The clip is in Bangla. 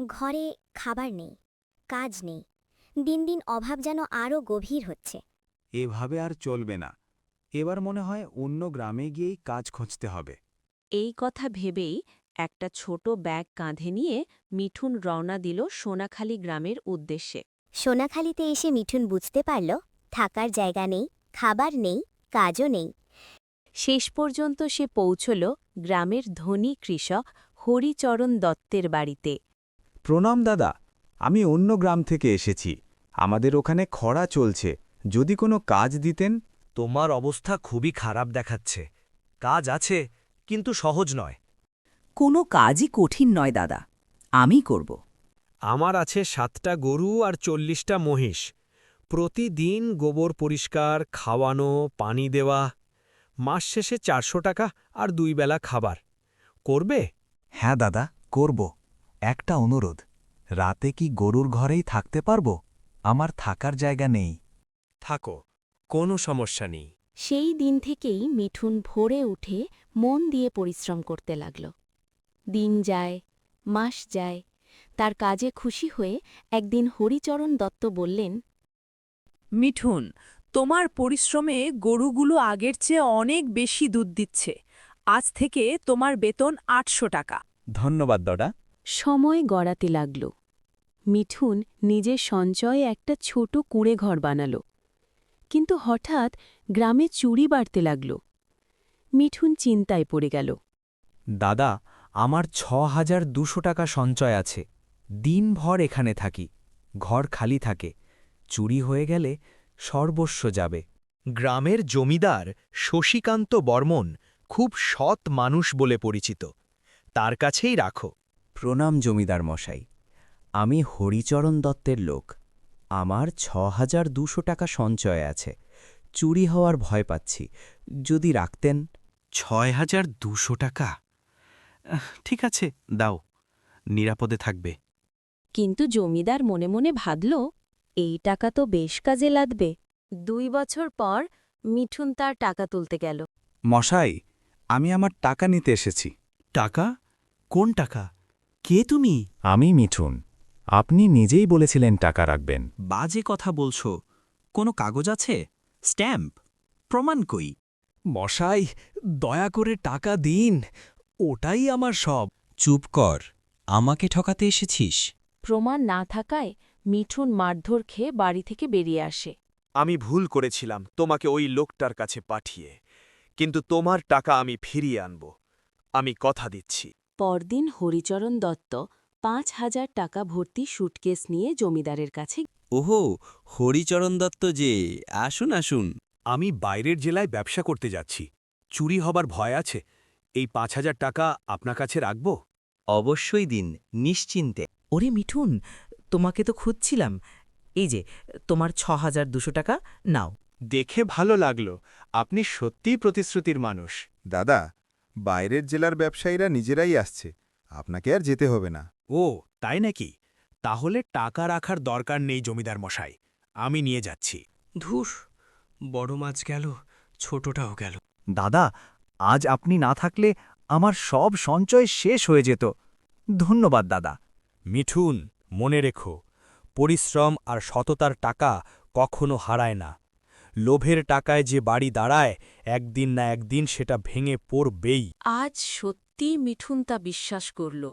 ঘরে খাবার নেই, কাজ নেই, দিন দিন অভাব যেন আরও গভীর হচ্ছে। এভাবে আর চলবে না। এবার মনে হয় অন্য গ্রামে গিয়েই কাজ খুঁজতে হবে। এই কথা ভেবেই একটা ছোট ব্যাগ কাঁধে নিয়ে মিঠুন রওনা দিল সোনাখালী গ্রামের উদ্দেশ্যে। সোনাখালিতে এসে মিঠুন বুঝতে পারল থাকার জায়গা নেই, খাবার নেই, কাজও নেই। শেষ পর্যন্ত সে পৌঁছল গ্রামের ধনী কৃষক হরিচরণ দত্তের বাড়িতে। প্রণাম দাদা, আমি অন্য গ্রাম থেকে এসেছি। আমাদের ওখানে খরা চলছে, যদি কোনো কাজ দিতেন। তোমার অবস্থা খুবই খারাপ দেখাচ্ছে। কাজ আছে, কিন্তু সহজ নয়। কোনো কাজই কঠিন নয় দাদা, আমি করব। আমার আছে 7টা গরু আর 40টা মহিষ। প্রতিদিন গোবর পরিষ্কার, খাওয়ানো, পানি দেওয়া। মাস শেষে 400 টাকা আর 2 বেলা খাবার। করবে? হ্যাঁ দাদা, করব। একটা অনুরোধ, রাতে কি গরুর ঘরেই থাকতে পারব? আমার থাকার জায়গা নেই। থাকো, কোনো সমস্যা নেই। সেই দিন থেকেই মিঠুন ভোরে উঠে মন দিয়ে পরিশ্রম করতে লাগল। দিন যায়, মাস যায়, তার কাজে খুশি হয়ে একদিন হরিচরণ দত্ত বললেন, মিঠুন, তোমার পরিশ্রমে গরুগুলো আগের চেয়ে অনেক বেশি দুধ দিচ্ছে। আজ থেকে তোমার বেতন 800 টাকা। ধন্যবাদ দাদা। সময় গড়াতে লাগল। মিঠুন নিজের সঞ্চয়ে একটা ছোট কুঁড়ে ঘর বানাল। কিন্তু হঠাৎ গ্রামে চুরি বাড়তে লাগল। মিঠুন চিন্তায় পড়ে গেল। দাদা, আমার 6200 টাকা সঞ্চয় আছে। দিনভর এখানে থাকি, ঘর খালি থাকে। চুরি হয়ে গেলে সর্বস্ব যাবে। গ্রামের জমিদার শশীকান্ত বর্মন খুব সৎ মানুষ বলে পরিচিত। তার কাছেই রাখো। প্রণাম জমিদার মশাই, আমি হরিচরণ দত্তের লোক। আমার 6200 টাকা সঞ্চয় আছে। চুরি হওয়ার ভয় পাচ্ছি, যদি রাখতেন। 6200 টাকা? ঠিক আছে, দাও, নিরাপদে থাকবে। কিন্তু জমিদার মনে মনে ভাবল, এই টাকা তো বেশ কাজে লাগবে। 2 বছর পর মিঠুন তার টাকা তুলতে গেল। মশাই, আমি আমার টাকা নিতে এসেছি। টাকা? কোন টাকা? কে তুমি? আমি মিঠুন। আপনি নিজেই বলেছিলেন টাকা রাখবেন। বাজে কথা বলছো। কোনো কাগজ আছে? স্ট্যাম্প? প্রমাণ কই? মশাই, দয়া করে টাকা দিন, ওটাই আমার সব। চুপ কর, আমাকে ঠকাতে এসেছিস? প্রমাণ না থাকায় মিঠুন মারধর খেয়ে বাড়ি থেকে বেরিয়ে আসে। আমি ভুল করেছিলাম তোমাকে ওই লোকটার কাছে পাঠিয়ে, কিন্তু তোমার টাকা আমি ফিরিয়ে আনব। আমি কথা দিচ্ছি। পরদিন হরিচরণ দত্ত 5000 টাকা ভর্তি সুটকেস নিয়ে জমিদারের কাছে। ওহো, হরিচরণ দত্ত যে, আসুন আসুন। আমি বাইরের জেলায় ব্যবসা করতে যাচ্ছি। চুরি হবার ভয় আছে। এই 5000 টাকা আপনার কাছে রাখব? অবশ্যই দিন, নিশ্চিন্তে। ওরে মিঠুন, তোমাকে তো খুঁজছিলাম। এই যে তোমার 6200 টাকা নাও। দেখে ভালো লাগলো, আপনি সত্যিই প্রতিশ্রুতির মানুষ। দাদা, বাইরের জেলার ব্যবসায়ীরা নিজেরাই আসছে, আপনাকে আর যেতে হবে না। ও, তাই নাকি? তাহলে টাকা রাখার দরকার নেই জমিদার মশাই, আমি নিয়ে যাচ্ছি। ধুস, বড় মাছ গেল, ছোটটাও গেল। দাদা, আজ আপনি না থাকলে আমার সব সঞ্চয় শেষ হয়ে যেত। ধন্যবাদ দাদা। মিঠুন, মনে রেখো, পরিশ্রম আর সততার টাকা কখনো হারায় না। লোভের টাকায় যে বাড়ি দাঁড়ায়, একদিন না একদিন সেটা ভেঙে পড়বেই। আজ সত্যি মিঠুন তা বিশ্বাস করল।